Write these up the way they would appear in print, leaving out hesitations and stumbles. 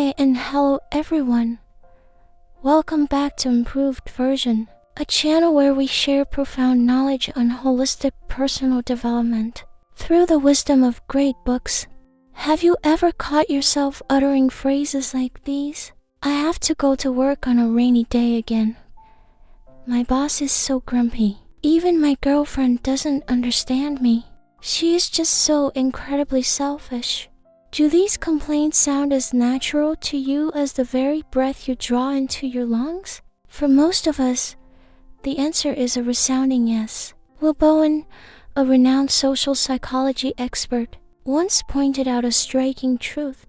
Hi and hello everyone. Welcome back to Improved Version, a channel where we share profound knowledge on holistic personal development through the wisdom of great books. Have you ever caught yourself uttering phrases like these? I have to go to work on a rainy day again. My boss is so grumpy. Even my girlfriend doesn't understand me. She is just so incredibly selfish. Do these complaints sound as natural to you as the very breath you draw into your lungs? For most of us, the answer is a resounding yes. Will Bowen, a renowned social psychology expert, once pointed out a striking truth.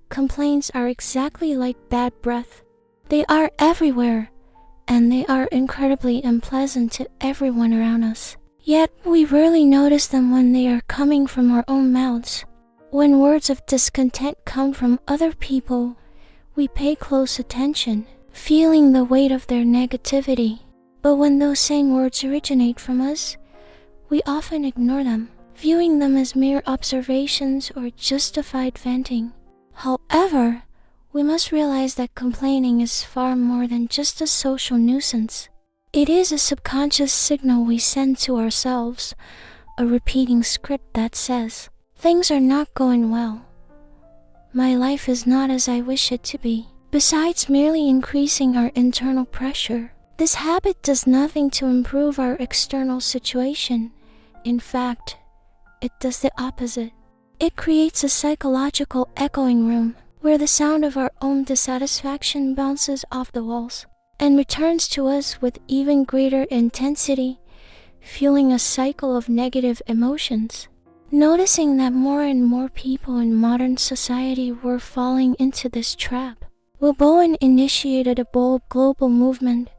Complaints are exactly like bad breath. They are everywhere, and they are incredibly unpleasant to everyone around us. Yet, we rarely notice them when they are coming from our own mouths. When words of discontent come from other people, we pay close attention, feeling the weight of their negativity. But when those same words originate from us, we often ignore them, viewing them as mere observations or justified venting. However, we must realize that complaining is far more than just a social nuisance. It is a subconscious signal we send to ourselves, a repeating script that says, "Things are not going well. My life is not as I wish it to be." Besides merely increasing our internal pressure, this habit does nothing to improve our external situation. In fact, it does the opposite. It creates a psychological echoing room where the sound of our own dissatisfaction bounces off the walls and returns to us with even greater intensity, fueling a cycle of negative emotions. Noticing that more and more people in modern society were falling into this trap, Will Bowen initiated a bold global movement,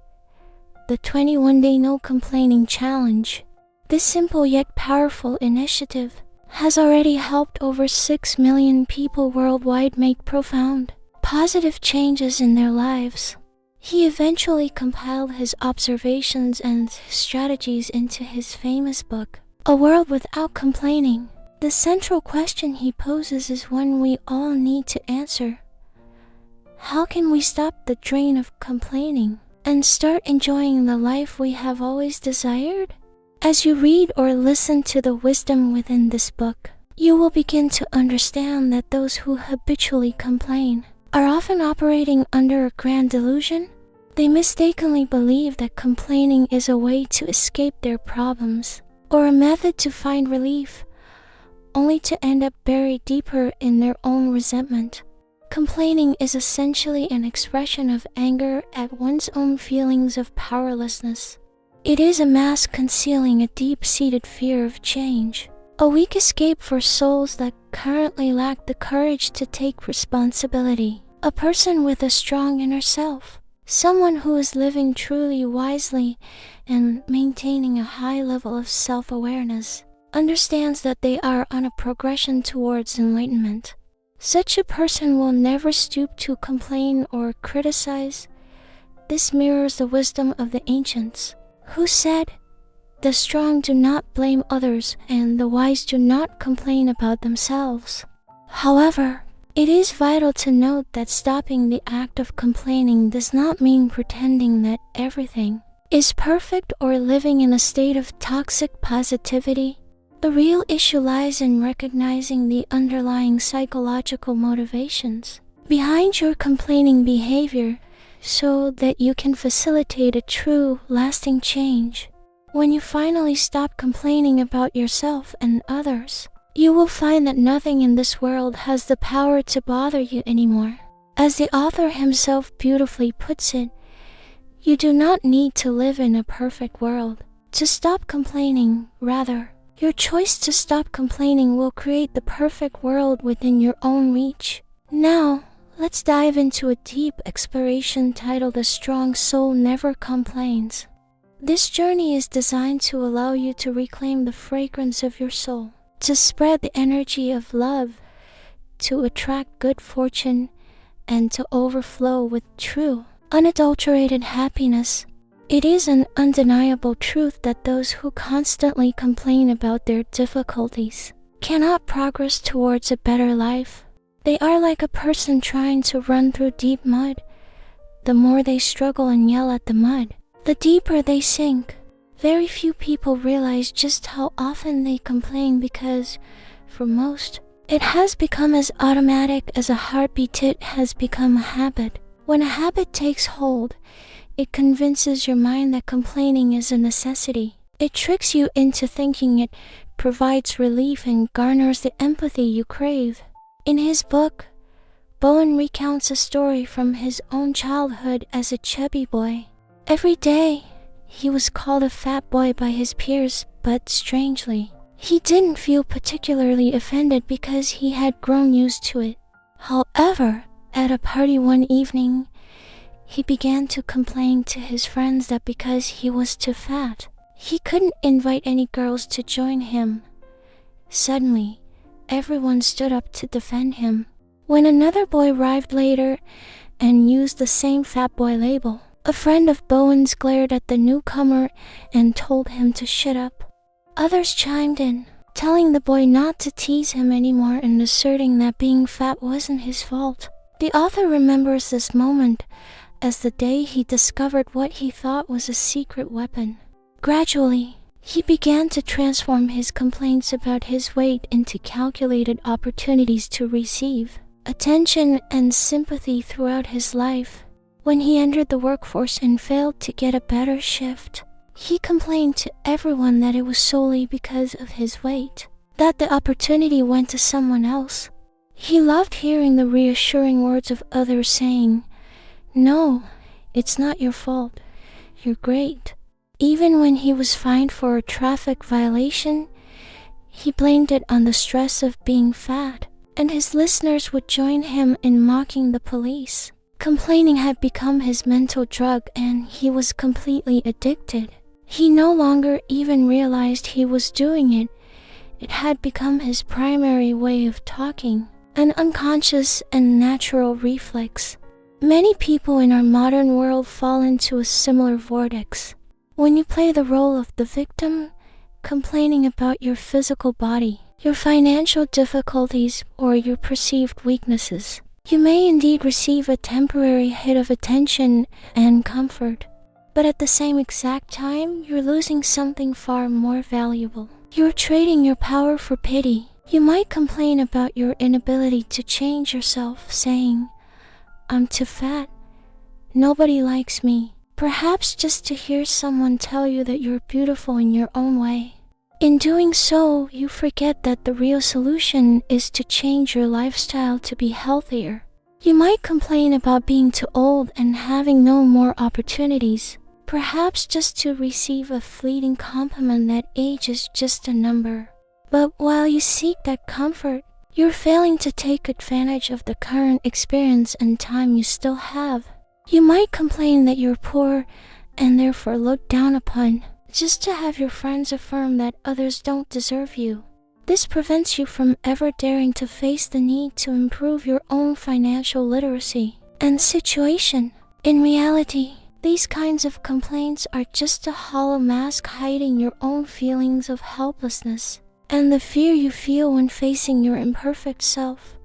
the 21-Day No Complaining Challenge. This simple yet powerful initiative has already helped over 6 million people worldwide make profound, positive changes in their lives. He eventually compiled his observations and strategies into his famous book, A World Without Complaining. The central question he poses is one we all need to answer. How can we stop the drain of complaining and start enjoying the life we have always desired? As you read or listen to the wisdom within this book, you will begin to understand that those who habitually complain are often operating under a grand delusion. They mistakenly believe that complaining is a way to escape their problems or a method to find relief, only to end up buried deeper in their own resentment. Complaining is essentially an expression of anger at one's own feelings of powerlessness. It is a mask concealing a deep-seated fear of change, a weak escape for souls that currently lack the courage to take responsibility. A person with a strong inner self, someone who is living truly wisely and maintaining a high level of self-awareness, understands that they are on a progression towards enlightenment. Such a person will never stoop to complain or criticize. This mirrors the wisdom of the ancients, who said, "The strong do not blame others, and the wise do not complain about themselves." However, it is vital to note that stopping the act of complaining does not mean pretending that everything is perfect or living in a state of toxic positivity. The real issue lies in recognizing the underlying psychological motivations behind your complaining behavior so that you can facilitate a true, lasting change. When you finally stop complaining about yourself and others, you will find that nothing in this world has the power to bother you anymore. As the author himself beautifully puts it, you do not need to live in a perfect world to stop complaining. Rather, your choice to stop complaining will create the perfect world within your own reach. Now, let's dive into a deep exploration titled "A Strong Soul Never Complains." This journey is designed to allow you to reclaim the fragrance of your soul, to spread the energy of love, to attract good fortune, and to overflow with true, unadulterated happiness. It is an undeniable truth that those who constantly complain about their difficulties cannot progress towards a better life. They are like a person trying to run through deep mud. The more they struggle and yell at the mud, the deeper they sink. Very few people realize just how often they complain because, for most, it has become as automatic as a heartbeat. It has become a habit. When a habit takes hold, it convinces your mind that complaining is a necessity. It tricks you into thinking it provides relief and garners the empathy you crave. In his book, Bowen recounts a story from his own childhood as a chubby boy. Every day, he was called a fat boy by his peers, but strangely, he didn't feel particularly offended because he had grown used to it. However, at a party one evening, he began to complain to his friends that because he was too fat, he couldn't invite any girls to join him. Suddenly, everyone stood up to defend him. When another boy arrived later and used the same fat boy label, a friend of Bowen's glared at the newcomer and told him to shut up. Others chimed in, telling the boy not to tease him anymore and asserting that being fat wasn't his fault. The author remembers this moment as the day he discovered what he thought was a secret weapon. Gradually, he began to transform his complaints about his weight into calculated opportunities to receive attention and sympathy throughout his life. When he entered the workforce and failed to get a better shift, he complained to everyone that it was solely because of his weight, that the opportunity went to someone else. He loved hearing the reassuring words of others saying, "No, it's not your fault. You're great." Even when he was fined for a traffic violation, he blamed it on the stress of being fat, and his listeners would join him in mocking the police. Complaining had become his mental drug and he was completely addicted. He no longer even realized he was doing it. It had become his primary way of talking, an unconscious and natural reflex. Many people in our modern world fall into a similar vortex. When you play the role of the victim, complaining about your physical body, your financial difficulties, or your perceived weaknesses, you may indeed receive a temporary hit of attention and comfort, but at the same exact time, you're losing something far more valuable. You're trading your power for pity. You might complain about your inability to change yourself, saying, "I'm too fat. Nobody likes me." Perhaps just to hear someone tell you that you're beautiful in your own way. In doing so, you forget that the real solution is to change your lifestyle to be healthier. You might complain about being too old and having no more opportunities, perhaps just to receive a fleeting compliment that age is just a number. But while you seek that comfort, you're failing to take advantage of the current experience and time you still have. You might complain that you're poor and therefore looked down upon, just to have your friends affirm that others don't deserve you. This prevents you from ever daring to face the need to improve your own financial literacy and situation. In reality, these kinds of complaints are just a hollow mask hiding your own feelings of helplessness and the fear you feel when facing your imperfect self.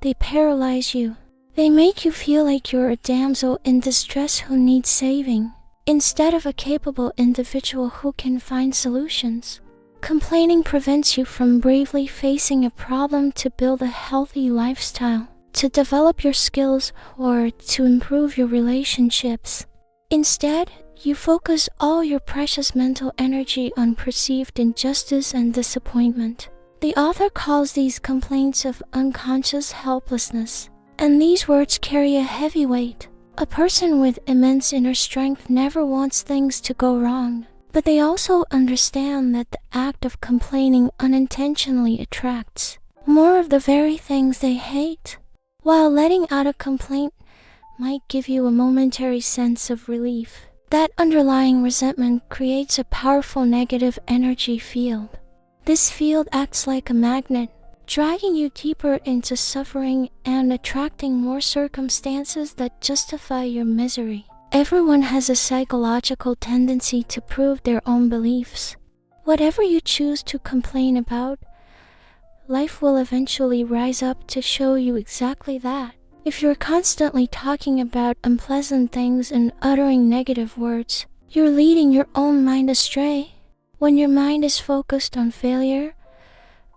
They paralyze you. They make you feel like you're a damsel in distress who needs saving, instead of a capable individual who can find solutions. Complaining prevents you from bravely facing a problem to build a healthy lifestyle, to develop your skills, or to improve your relationships. Instead, you focus all your precious mental energy on perceived injustice and disappointment. The author calls these complaints of unconscious helplessness. And these words carry a heavy weight. A person with immense inner strength never wants things to go wrong, but they also understand that the act of complaining unintentionally attracts more of the very things they hate. While letting out a complaint might give you a momentary sense of relief, that underlying resentment creates a powerful negative energy field. This field acts like a magnet, dragging you deeper into suffering and attracting more circumstances that justify your misery. Everyone has a psychological tendency to prove their own beliefs. Whatever you choose to complain about, life will eventually rise up to show you exactly that. If you're constantly talking about unpleasant things and uttering negative words, you're leading your own mind astray. When your mind is focused on failure,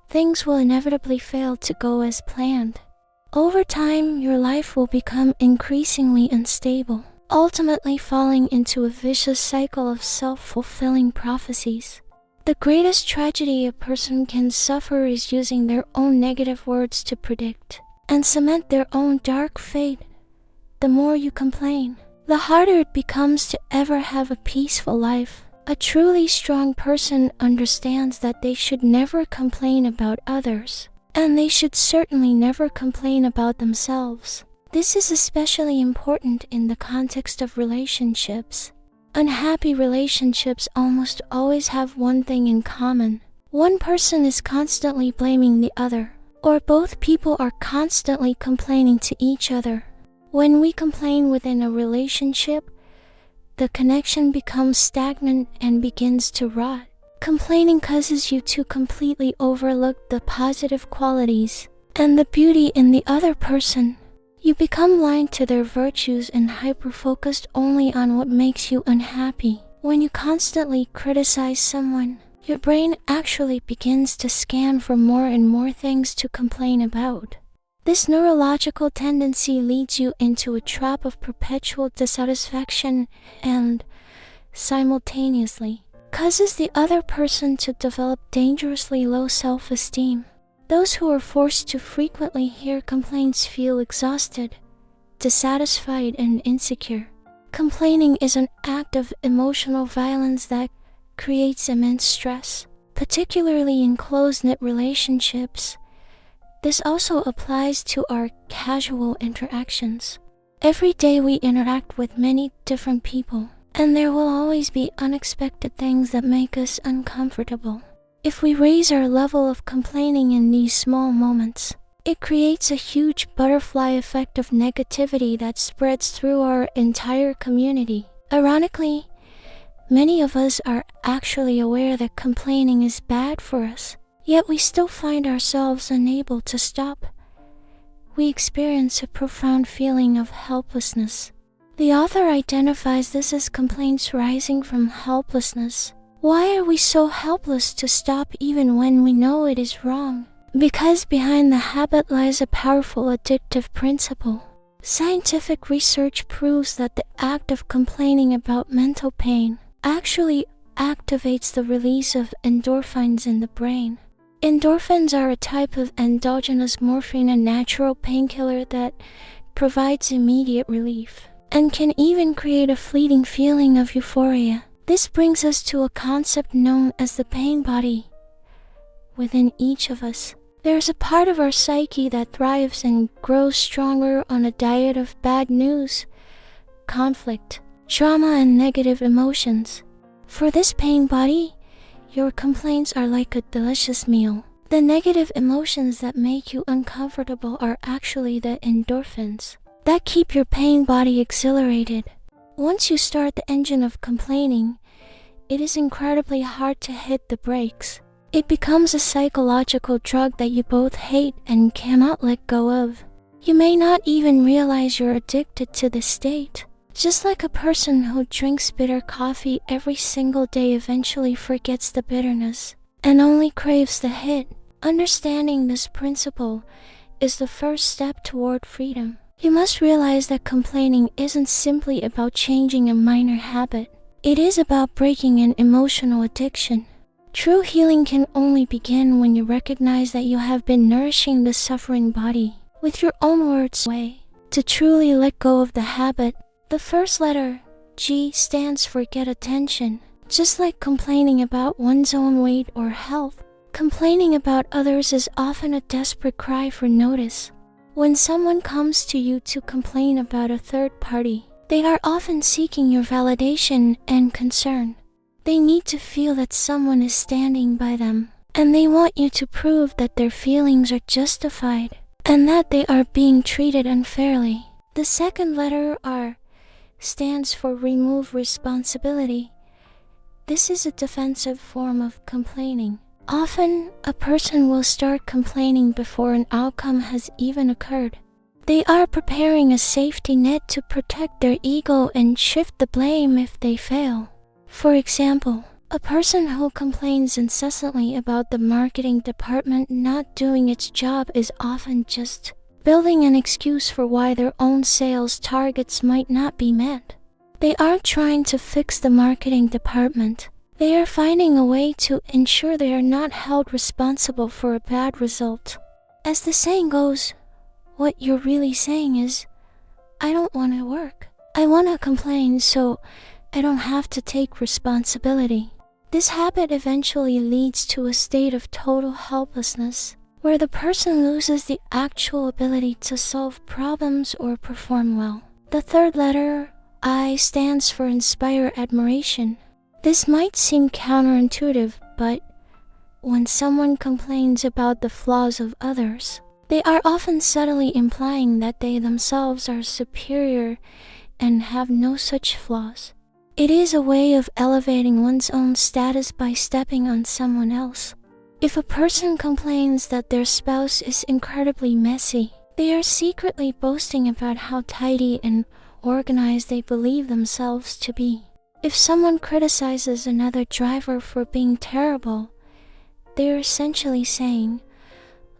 things will inevitably fail to go as planned. Over time, your life will become increasingly unstable, ultimately falling into a vicious cycle of self-fulfilling prophecies. The greatest tragedy a person can suffer is using their own negative words to predict and cement their own dark fate. The more you complain, the harder it becomes to ever have a peaceful life. A truly strong person understands that they should never complain about others, and they should certainly never complain about themselves. This is especially important in the context of relationships. Unhappy relationships almost always have one thing in common. One person is constantly blaming the other, or both people are constantly complaining to each other. When we complain within a relationship, the connection becomes stagnant and begins to rot. Complaining causes you to completely overlook the positive qualities and the beauty in the other person. You become blind to their virtues and hyper-focused only on what makes you unhappy. When you constantly criticize someone, your brain actually begins to scan for more and more things to complain about. This neurological tendency leads you into a trap of perpetual dissatisfaction and, simultaneously, causes the other person to develop dangerously low self-esteem. Those who are forced to frequently hear complaints feel exhausted, dissatisfied, and insecure. Complaining is an act of emotional violence that creates immense stress, particularly in close-knit relationships. This also applies to our casual interactions. Every day we interact with many different people, and there will always be unexpected things that make us uncomfortable. If we raise our level of complaining in these small moments, it creates a huge butterfly effect of negativity that spreads through our entire community. Ironically, many of us are actually aware that complaining is bad for us, yet we still find ourselves unable to stop. We experience a profound feeling of helplessness. The author identifies this as complaints rising from helplessness. Why are we so helpless to stop even when we know it is wrong? Because behind the habit lies a powerful addictive principle. Scientific research proves that the act of complaining about mental pain actually activates the release of endorphins in the brain. Endorphins are a type of endogenous morphine, a natural painkiller that provides immediate relief and can even create a fleeting feeling of euphoria. This brings us to a concept known as the pain body. Within each of us, there's a part of our psyche that thrives and grows stronger on a diet of bad news, conflict, trauma, and negative emotions. For this pain body, your complaints are like a delicious meal. The negative emotions that make you uncomfortable are actually the endorphins that keep your pain body exhilarated. Once you start the engine of complaining, it is incredibly hard to hit the brakes. It becomes a psychological drug that you both hate and cannot let go of. You may not even realize you're addicted to this state. Just like a person who drinks bitter coffee every single day eventually forgets the bitterness and only craves the hit. Understanding this principle is the first step toward freedom. You must realize that complaining isn't simply about changing a minor habit. It is about breaking an emotional addiction. True healing can only begin when you recognize that you have been nourishing the suffering body with your own words. To truly let go of the habit, the first letter, G, stands for get attention. Just like complaining about one's own weight or health, complaining about others is often a desperate cry for notice. When someone comes to you to complain about a third party, they are often seeking your validation and concern. They need to feel that someone is standing by them, and they want you to prove that their feelings are justified and that they are being treated unfairly. The second letter, R, stands for remove responsibility. This is a defensive form of complaining. Often, a person will start complaining before an outcome has even occurred. They are preparing a safety net to protect their ego and shift the blame if they fail. For example, a person who complains incessantly about the marketing department not doing its job is often just building an excuse for why their own sales targets might not be met. They aren't trying to fix the marketing department. They are finding a way to ensure they are not held responsible for a bad result. As the saying goes, what you're really saying is, I don't want to work. I want to complain so I don't have to take responsibility. This habit eventually leads to a state of total helplessness, where the person loses the actual ability to solve problems or perform well. The third letter, I, stands for inspire admiration. This might seem counterintuitive, but when someone complains about the flaws of others, they are often subtly implying that they themselves are superior and have no such flaws. It is a way of elevating one's own status by stepping on someone else. If a person complains that their spouse is incredibly messy, they are secretly boasting about how tidy and organized they believe themselves to be. If someone criticizes another driver for being terrible, they are essentially saying,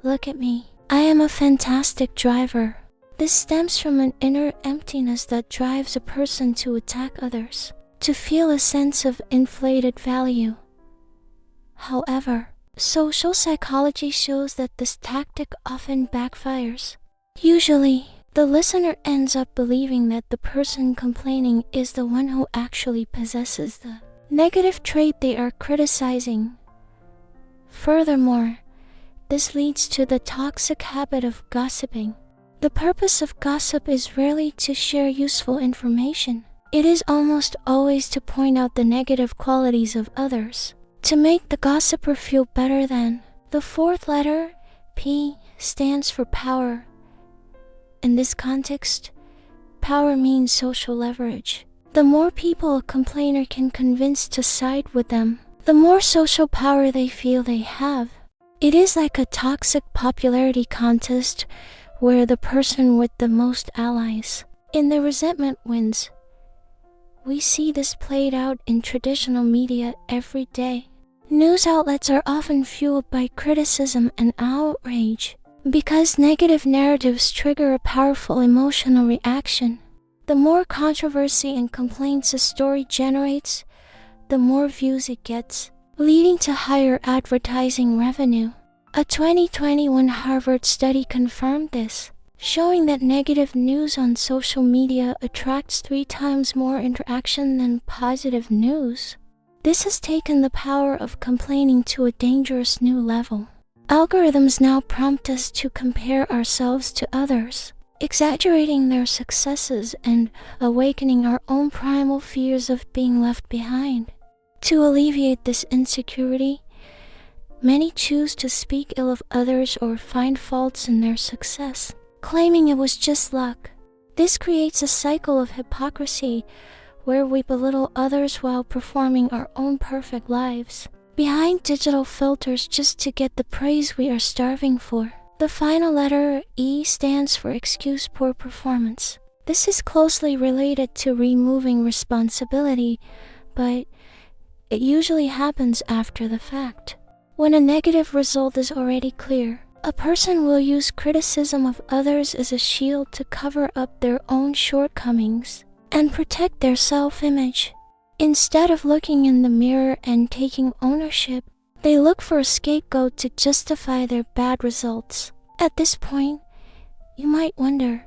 "Look at me, I am a fantastic driver." This stems from an inner emptiness that drives a person to attack others, to feel a sense of inflated value. However, social psychology shows that this tactic often backfires. Usually, the listener ends up believing that the person complaining is the one who actually possesses the negative trait they are criticizing. Furthermore, this leads to the toxic habit of gossiping. The purpose of gossip is rarely to share useful information. It is almost always to point out the negative qualities of others, to make the gossiper feel better than. The fourth letter, P, stands for power. In this context, power means social leverage. The more people a complainer can convince to side with them, the more social power they feel they have. It is like a toxic popularity contest where the person with the most allies in the resentment wins. We see this played out in traditional media every day. News outlets are often fueled by criticism and outrage because negative narratives trigger a powerful emotional reaction. The more controversy and complaints a story generates, the more views it gets, leading to higher advertising revenue. A 2021 Harvard study confirmed this, showing that negative news on social media attracts 3 times more interaction than positive news. This has taken the power of complaining to a dangerous new level. Algorithms now prompt us to compare ourselves to others, exaggerating their successes and awakening our own primal fears of being left behind. To alleviate this insecurity, many choose to speak ill of others or find faults in their success, claiming it was just luck. This creates a cycle of hypocrisy where we belittle others while performing our own perfect lives behind digital filters just to get the praise we are starving for. The final letter, E, stands for excuse poor performance. This is closely related to removing responsibility, but it usually happens after the fact. When a negative result is already clear, a person will use criticism of others as a shield to cover up their own shortcomings and protect their self-image. Instead of looking in the mirror and taking ownership, they look for a scapegoat to justify their bad results. At this point, you might wonder,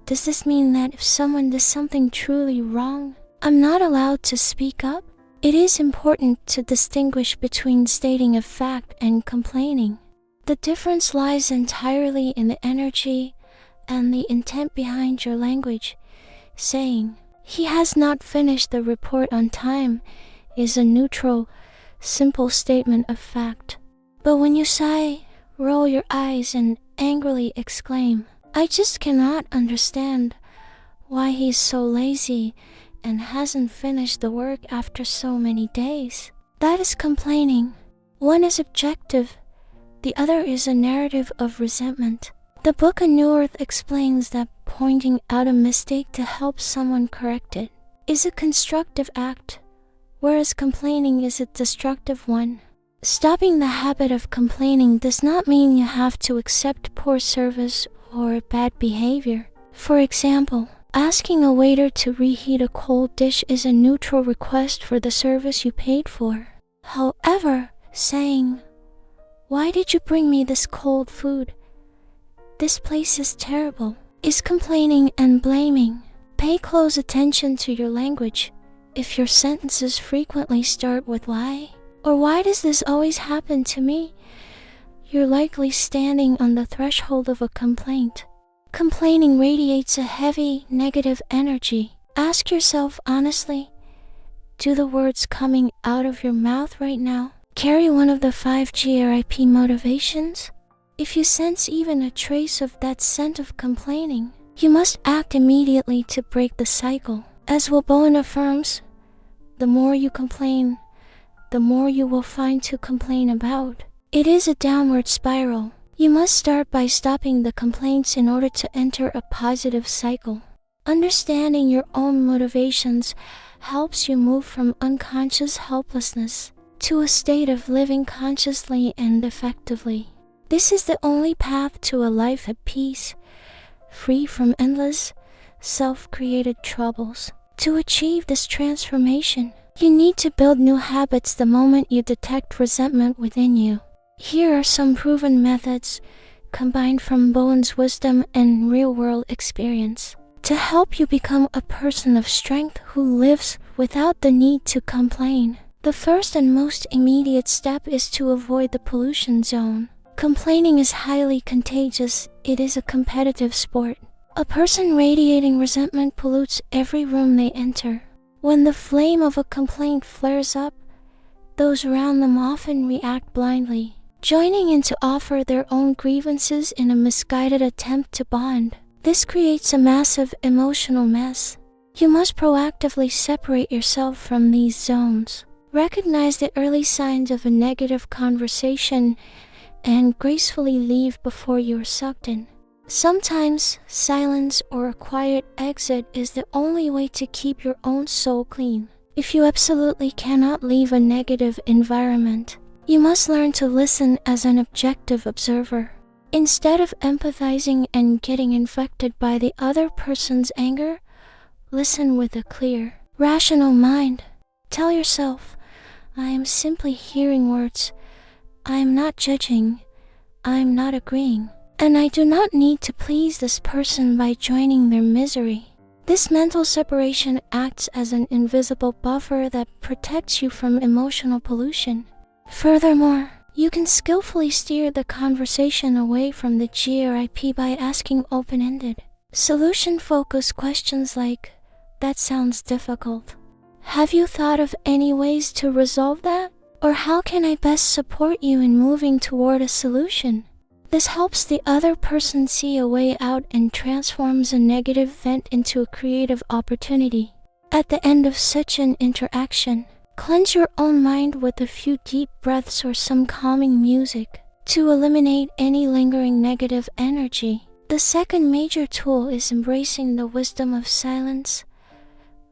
does this mean that if someone does something truly wrong, I'm not allowed to speak up? It is important to distinguish between stating a fact and complaining. The difference lies entirely in the energy and the intent behind your language. Saying, "He has not finished the report on time," is a neutral, simple statement of fact. But when you sigh, roll your eyes, and angrily exclaim, "I just cannot understand why he's so lazy and hasn't finished the work after so many days," that is complaining. One is objective, the other is a narrative of resentment. The book A New Earth explains that pointing out a mistake to help someone correct it is a constructive act, whereas complaining is a destructive one. Stopping the habit of complaining does not mean you have to accept poor service or bad behavior. For example, asking a waiter to reheat a cold dish is a neutral request for the service you paid for. However, saying, "Why did you bring me this cold food? This place is terrible," is complaining and blaming. Pay close attention to your language. If your sentences frequently start with "why?" or "why does this always happen to me?" you're likely standing on the threshold of a complaint. Complaining radiates a heavy, negative energy. Ask yourself honestly, do the words coming out of your mouth right now carry one of the 5 GRIP motivations? If you sense even a trace of that scent of complaining, you must act immediately to break the cycle. As Bowen affirms, the more you complain, the more you will find to complain about. It is a downward spiral. You must start by stopping the complaints in order to enter a positive cycle. Understanding your own motivations helps you move from unconscious helplessness to a state of living consciously and effectively. This is the only path to a life at peace, free from endless, self-created troubles. To achieve this transformation, you need to build new habits the moment you detect resentment within you. Here are some proven methods, combined from Bowen's wisdom and real-world experience, to help you become a person of strength who lives without the need to complain. The first and most immediate step is to avoid the pollution zone. Complaining is highly contagious. It is a competitive sport. A person radiating resentment pollutes every room they enter. When the flame of a complaint flares up, those around them often react blindly, joining in to offer their own grievances in a misguided attempt to bond. This creates a massive emotional mess. You must proactively separate yourself from these zones. Recognize the early signs of a negative conversation and gracefully leave before you are sucked in. Sometimes, silence or a quiet exit is the only way to keep your own soul clean. If you absolutely cannot leave a negative environment, you must learn to listen as an objective observer. Instead of empathizing and getting infected by the other person's anger, listen with a clear, rational mind. Tell yourself, "I am simply hearing words. I am not judging. I am not agreeing. And I do not need to please this person by joining their misery." This mental separation acts as an invisible buffer that protects you from emotional pollution. Furthermore, you can skillfully steer the conversation away from the GRIP by asking open-ended, solution-focused questions like, "That sounds difficult. Have you thought of any ways to resolve that? Or how can I best support you in moving toward a solution?" This helps the other person see a way out and transforms a negative vent into a creative opportunity. At the end of such an interaction, cleanse your own mind with a few deep breaths or some calming music to eliminate any lingering negative energy. The second major tool is embracing the wisdom of silence.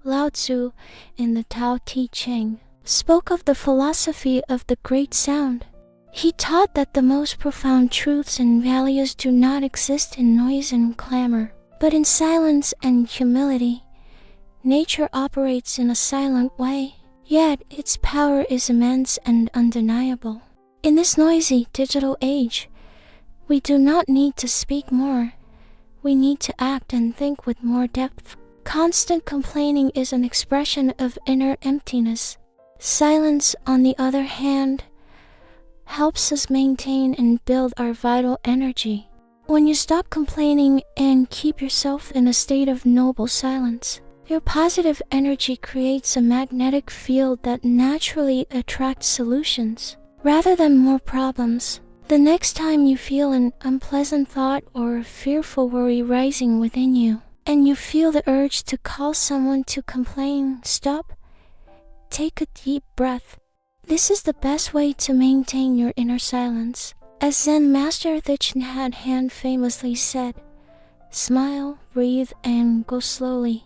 Lao Tzu, in the Tao Te Ching, spoke of the philosophy of the great sound. He taught that the most profound truths and values do not exist in noise and clamor, but in silence and humility. Nature operates in a silent way, yet its power is immense and undeniable. In this noisy digital age, we do not need to speak more. We need to act and think with more depth. Constant complaining is an expression of inner emptiness. Silence, on the other hand, helps us maintain and build our vital energy. When you stop complaining and keep yourself in a state of noble silence, your positive energy creates a magnetic field that naturally attracts solutions, rather than more problems. The next time you feel an unpleasant thought or a fearful worry rising within you, and you feel the urge to call someone to complain, stop, take a deep breath, This is the best way to maintain your inner silence. As Zen master Thich Nhat Hanh famously said, smile, breathe, and go slowly.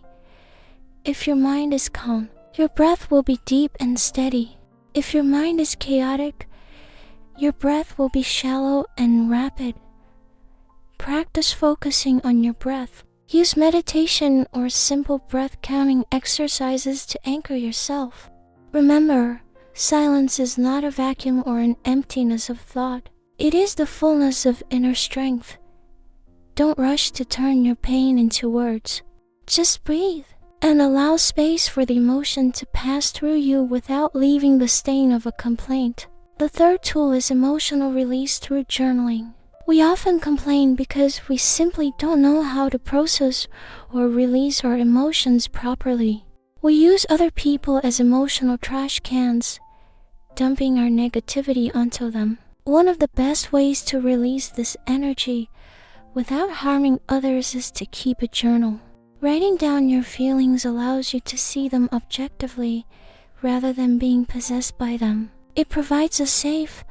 If your mind is calm, your breath will be deep and steady. If your mind is chaotic, your breath will be shallow and rapid. Practice focusing on your breath. Use meditation or simple breath counting exercises to anchor yourself. Remember, silence is not a vacuum or an emptiness of thought. It is the fullness of inner strength. Don't rush to turn your pain into words. Just breathe and allow space for the emotion to pass through you without leaving the stain of a complaint. The third tool is emotional release through journaling. We often complain because we simply don't know how to process or release our emotions properly. We use other people as emotional trash cans, dumping our negativity onto them. One of the best ways to release this energy without harming others is to keep a journal. Writing down your feelings allows you to see them objectively rather than being possessed by them. It provides a safe,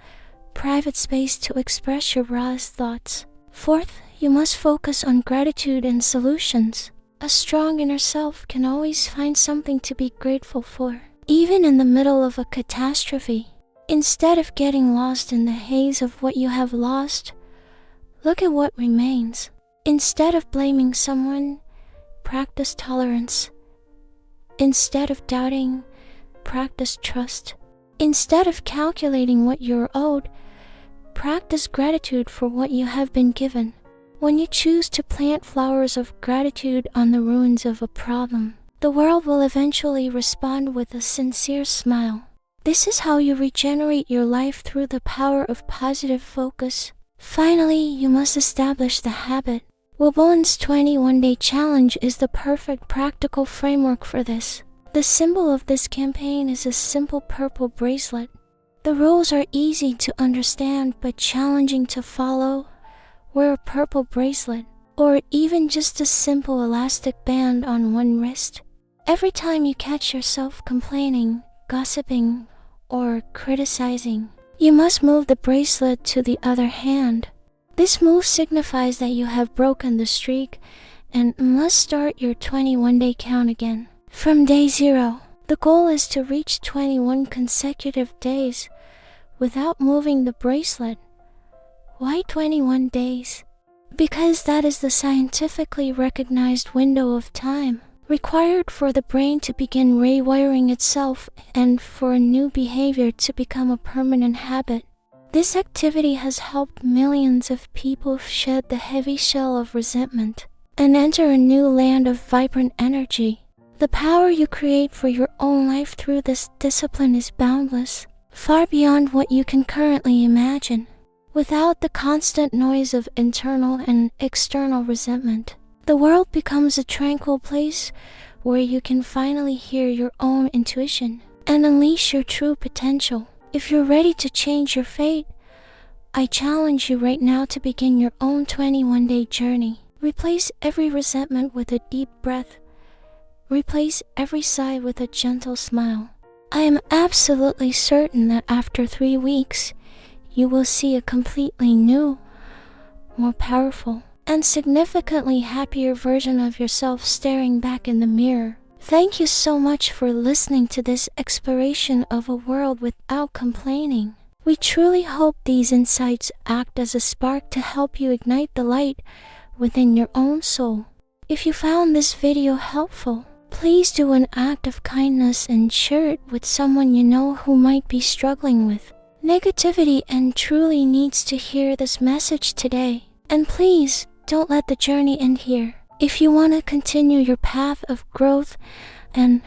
private space to express your rawest thoughts. Fourth, you must focus on gratitude and solutions. A strong inner self can always find something to be grateful for, even in the middle of a catastrophe. Instead of getting lost in the haze of what you have lost, look at what remains. Instead of blaming someone, practice tolerance. Instead of doubting, practice trust. Instead of calculating what you're owed, practice gratitude for what you have been given. When you choose to plant flowers of gratitude on the ruins of a problem, the world will eventually respond with a sincere smile. This is how you regenerate your life through the power of positive focus. Finally, you must establish the habit. Bowen's 21-day challenge is the perfect practical framework for this. The symbol of this campaign is a simple purple bracelet. The rules are easy to understand but challenging to follow. Wear a purple bracelet, or even just a simple elastic band on one wrist. Every time you catch yourself complaining, gossiping, or criticizing, you must move the bracelet to the other hand. This move signifies that you have broken the streak and must start your 21-day count again. From day 0, the goal is to reach 21 consecutive days without moving the bracelet. Why 21 days? Because that is the scientifically recognized window of time required for the brain to begin rewiring itself and for a new behavior to become a permanent habit. This activity has helped millions of people shed the heavy shell of resentment and enter a new land of vibrant energy. The power you create for your own life through this discipline is boundless, far beyond what you can currently imagine. Without the constant noise of internal and external resentment, the world becomes a tranquil place where you can finally hear your own intuition and unleash your true potential. If you're ready to change your fate, I challenge you right now to begin your own 21-day journey. Replace every resentment with a deep breath. Replace every sigh with a gentle smile. I am absolutely certain that after 3 weeks, you will see a completely new, more powerful, and significantly happier version of yourself staring back in the mirror. Thank you so much for listening to this exploration of a world without complaining. We truly hope these insights act as a spark to help you ignite the light within your own soul. If you found this video helpful, please do an act of kindness and share it with someone you know who might be struggling with negativity and truly needs to hear this message today. And please, don't let the journey end here. If you want to continue your path of growth and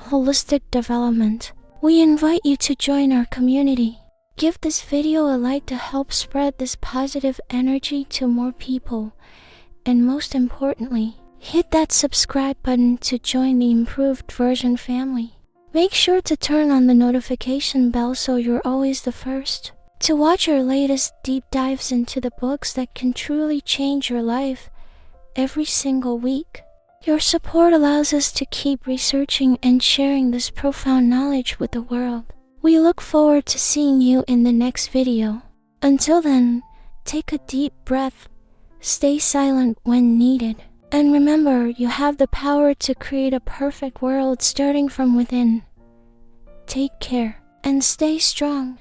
holistic development, we invite you to join our community. Give this video a like to help spread this positive energy to more people. And most importantly, hit that subscribe button to join the improved version family. Make sure to turn on the notification bell so you're always the first to watch our latest deep dives into the books that can truly change your life every single week. Your support allows us to keep researching and sharing this profound knowledge with the world. We look forward to seeing you in the next video. Until then, take a deep breath, stay silent when needed, and remember you have the power to create a perfect world starting from within. Take care and stay strong.